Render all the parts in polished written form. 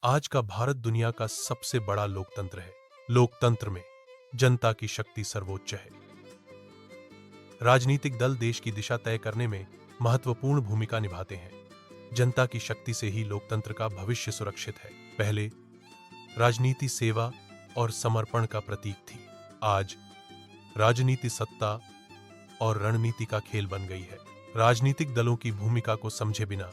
आज का भारत दुनिया का सबसे बड़ा लोकतंत्र है। लोकतंत्र में जनता की शक्ति सर्वोच्च है। राजनीतिक दल देश की दिशा तय करने में महत्वपूर्ण भूमिका निभाते हैं। जनता की शक्ति से ही लोकतंत्र का भविष्य सुरक्षित है। पहले राजनीति सेवा और समर्पण का प्रतीक थी। आज राजनीति सत्ता और रणनीति का खेल बन गई है। राजनीतिक दलों की भूमिका को समझे बिना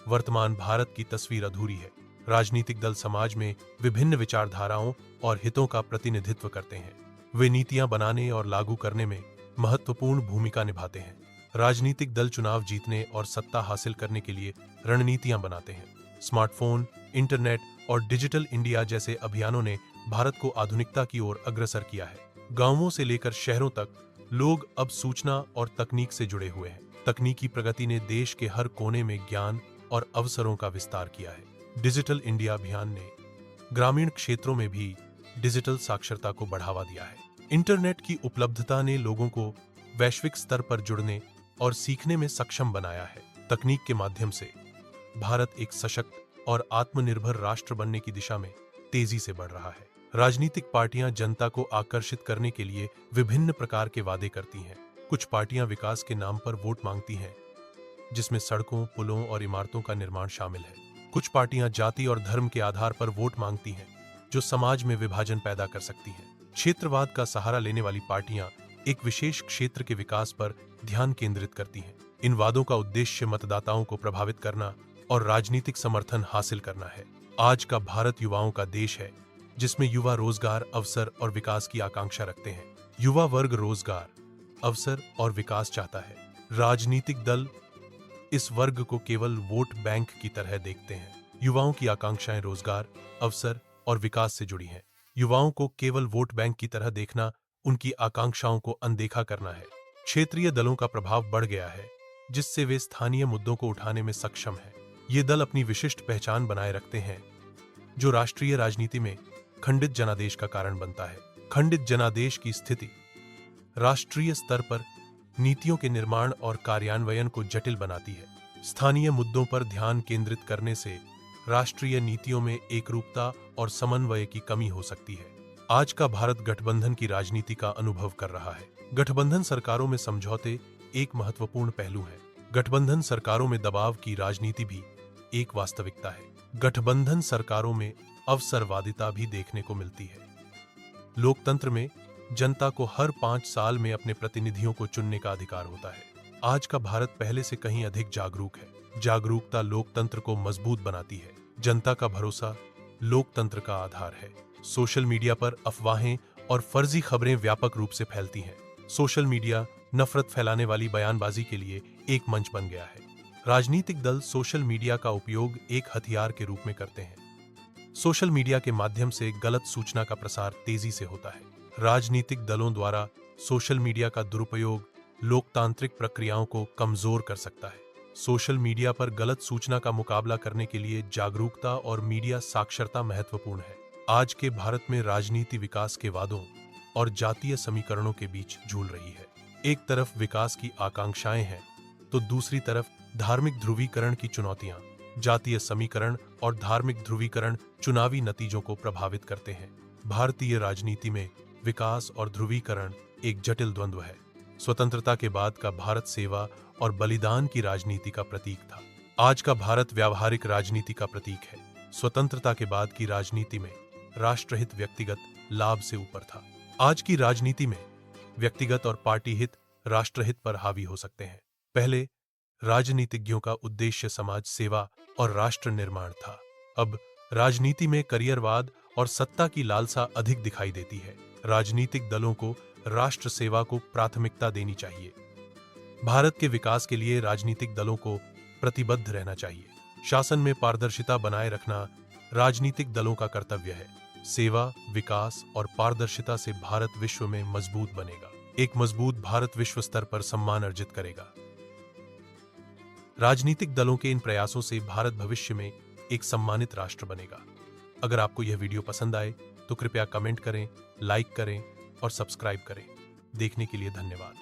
वर्तमान भारत की तस्वीर अधूरी है। राजनीतिक दल समाज में विभिन्न विचारधाराओं और हितों का प्रतिनिधित्व करते हैं। वे नीतियां बनाने और लागू करने में महत्वपूर्ण भूमिका निभाते हैं। राजनीतिक दल चुनाव जीतने और सत्ता हासिल करने के लिए रणनीतियां बनाते हैं। स्मार्टफोन, इंटरनेट और डिजिटल इंडिया जैसे अभियानों ने भारत को आधुनिकता की ओर अग्रसर किया है। गांवों से लेकर शहरों तक लोग अब सूचना और तकनीक से जुड़े हुए हैं। तकनीकी प्रगति ने देश के हर कोने में ज्ञान और अवसरों का विस्तार किया है। डिजिटल इंडिया अभियान ने ग्रामीण क्षेत्रों में भी डिजिटल साक्षरता को बढ़ावा दिया है। इंटरनेट की उपलब्धता ने लोगों को वैश्विक स्तर पर जुड़ने और सीखने में सक्षम बनाया है। तकनीक के माध्यम से भारत एक सशक्त और आत्मनिर्भर राष्ट्र बनने की दिशा में तेजी से बढ़ रहा है। राजनीतिक पार्टियां जनता को आकर्षित करने के लिए विभिन्न प्रकार के वादे करती हैं। कुछ पार्टियां विकास के नाम पर वोट मांगती हैं, जिसमें सड़कों, पुलों और इमारतों का निर्माण शामिल है। कुछ पार्टियां जाति और धर्म के आधार पर वोट मांगती हैं, जो समाज में विभाजन पैदा कर सकती हैं। क्षेत्रवाद का सहारा लेने वाली पार्टियां एक विशेष क्षेत्र के विकास पर ध्यान केंद्रित करती हैं। इन वादों का उद्देश्य मतदाताओं को प्रभावित करना और राजनीतिक समर्थन हासिल करना है। आज का भारत युवाओं का देश है, जिसमें युवा रोजगार, अवसर और विकास की आकांक्षा रखते हैं। युवा वर्ग रोजगार, अवसर और विकास चाहता है। राजनीतिक दल इस वर्ग को केवल वोट बैंक की तरह देखते हैं। युवाओं की आकांक्षाएं रोजगार, अवसर और विकास से जुड़ी हैं। युवाओं को केवल वोट बैंक की तरह देखना उनकी आकांक्षाओं को अनदेखा करना है। क्षेत्रीय दलों का प्रभाव बढ़ गया है, जिससे वे स्थानीय मुद्दों को उठाने में सक्षम हैं। ये दल अपनी विशिष्ट पहचान बनाए रखते हैं, जो राष्ट्रीय राजनीति में खंडित जनादेश का कारण बनता है। खंडित जनादेश की स्थिति राष्ट्रीय स्तर पर नीतियों के निर्माण और कार्यान्वयन को जटिल बनाती है। स्थानीय मुद्दों पर ध्यान केंद्रित करने से राष्ट्रीय नीतियों में एकरूपता और समन्वय की कमी हो सकती है। आज का भारत गठबंधन की राजनीति का अनुभव कर रहा है। गठबंधन सरकारों में समझौते एक महत्वपूर्ण पहलू है। गठबंधन सरकारों में दबाव की राजनीति भी एक वास्तविकता है। गठबंधन सरकारों में अवसरवादिता भी देखने को मिलती है। लोकतंत्र में जनता को हर 5 साल में अपने प्रतिनिधियों को चुनने का अधिकार होता है। आज का भारत पहले से कहीं अधिक जागरूक है। जागरूकता लोकतंत्र को मजबूत बनाती है। जनता का भरोसा लोकतंत्र का आधार है। सोशल मीडिया पर अफवाहें और फर्जी खबरें व्यापक रूप से फैलती हैं। सोशल मीडिया नफरत फैलाने वाली बयानबाजी के लिए एक मंच बन गया है। राजनीतिक दल सोशल मीडिया का उपयोग एक हथियार के रूप में करते हैं। सोशल मीडिया के माध्यम से गलत सूचना का प्रसार तेजी से होता है। राजनीतिक दलों द्वारा सोशल मीडिया का दुरुपयोग लोकतांत्रिक प्रक्रियाओं को कमजोर कर सकता है। सोशल मीडिया पर गलत सूचना का मुकाबला करने के लिए जागरूकता और मीडिया साक्षरता महत्वपूर्ण है। आज के भारत में राजनीति विकास के वादों और जातीय समीकरणों के बीच झूल रही है। एक तरफ विकास की आकांक्षाएं हैं, तो दूसरी तरफ धार्मिक ध्रुवीकरण की चुनौतियां। जातीय समीकरण और धार्मिक ध्रुवीकरण चुनावी नतीजों को प्रभावित करते हैं। भारतीय राजनीति में विकास और ध्रुवीकरण एक जटिल द्वंद्व है। स्वतंत्रता के बाद का भारत सेवा और बलिदान की राजनीति का प्रतीक था। आज का भारत व्यावहारिक राजनीति का प्रतीक है। स्वतंत्रता के बाद की राजनीति में राष्ट्रहित व्यक्तिगत लाभ से ऊपर था। आज की राजनीति में व्यक्तिगत और पार्टी हित राष्ट्रहित पर हावी हो सकते हैं। पहले राजनीतिज्ञों का उद्देश्य समाज सेवा और राष्ट्र निर्माण था। अब राजनीति में करियरवाद और सत्ता की लालसा अधिक दिखाई देती है। राजनीतिक दलों को राष्ट्र सेवा को प्राथमिकता देनी चाहिए। भारत के विकास के लिए राजनीतिक दलों को प्रतिबद्ध रहना चाहिए। शासन में पारदर्शिता बनाए रखना राजनीतिक दलों का कर्तव्य है। सेवा, विकास और पारदर्शिता से भारत विश्व में मजबूत बनेगा। एक मजबूत भारत विश्व स्तर पर सम्मान अर्जित करेगा। राजनीतिक दलों के इन प्रयासों से भारत भविष्य में एक सम्मानित राष्ट्र बनेगा। अगर आपको यह वीडियो पसंद आए तो कृपया कमेंट करें, लाइक करें और सब्सक्राइब करें। देखने के लिए धन्यवाद।